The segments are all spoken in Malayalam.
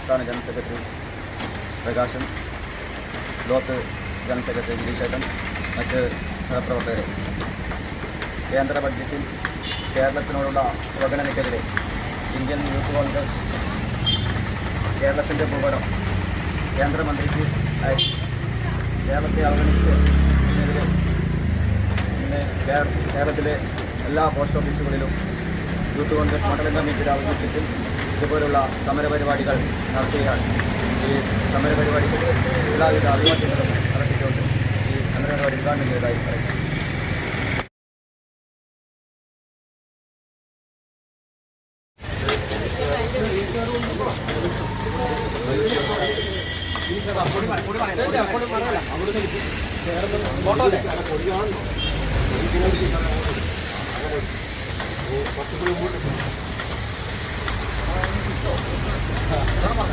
സംസ്ഥാന general secretary Prakashan, block general secretary ഗിരീഷേട്ടൻ, മറ്റ് സഹപ്രവർത്തകരെ, കേന്ദ്ര ബഡ്ജറ്റിൽ കേരളത്തിനോടുള്ള അവഗണനയ്ക്കെതിരെ ഇന്ത്യൻ യൂത്ത് കോൺഗ്രസ് കേരളത്തിൻ്റെ ഭൂപടം കേന്ദ്രമന്ത്രിക്ക് അയച്ചു. കേരളത്തെ അവഗണിച്ചതിനെതിരെ ഇന്ന് കേരളത്തിലെ എല്ലാ പോസ്റ്റ് ഓഫീസുകളിലും യൂത്ത് കോൺഗ്രസ് മണ്ഡലം കമ്മിറ്റിയുടെ ആഭിമുഖ്യത്തിൽ ഇതുപോലുള്ള സമരപരിപാടികൾ നടത്തുകയാണ്. ഈ സമരപരിപാടിക്ക് എല്ലാവിധ അഭിവാദ്യങ്ങളും അർപ്പിച്ചുകൊണ്ട് ഈ സമരപരിപാടി ഉദ്ഘാടനം ചെയ്തതായി പറയുന്നു.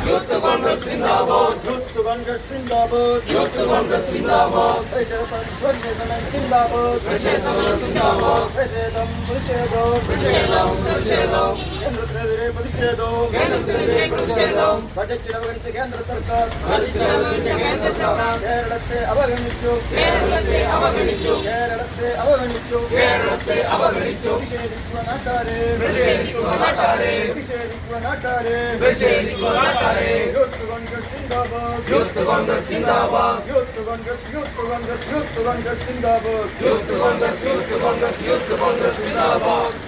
യൂത്ത് കോൺഗ്രസ് സിന്ദാബാദ്, യൂത്ത് കോൺഗ്രസ് സിന്ദാബാദ്, യൂത്ത് കോൺഗ്രസ് സിന്ദാബാദ്, സിന്ദാബാദ്, പ്രതിഷേധം സിന്ദാബാദ്, പ്രതിഷേധം പ്രതിഷേധം പ്രതിഷേധം പ്രതിഷേധം, കേന്ദ്രത്തിനെതിരെ പ്രതിഷേധം, കേന്ദ്രത്തിനെതിരെ പ്രതിഷേധം, ബജറ്റിൽ അവഗണിച്ച കേന്ദ്ര സർക്കാർ കേന്ദ്ര സർക്കാർ കേരളത്തെ അവഗണിച്ചു, കേരളത്തെ അവഗണിച്ചു, കേരളത്തെ അവഗണിച്ചു, കേരളത്തെ അവഗണിച്ചു, പ്രതിഷേധിക്കുക നാട്ടാരെ, പ്രതിഷേധിക്കുക നാട്ടാരെ, പ്രതിഷേധിക്കുക നാട്ടാരെ, പ്രതിഷേധിക്കുക നാട്ടാരെ, യൂത്ത് കോൺഗ്രസ് സിന്ദാബാദ്, യൂത്ത് കോൺഗ്രസ് സിന്ദാബാദ്, youth congress youth congress youth congress സിന്ദാബാദ്, youth congress youth congress youth congress സിന്ദാബാദ്.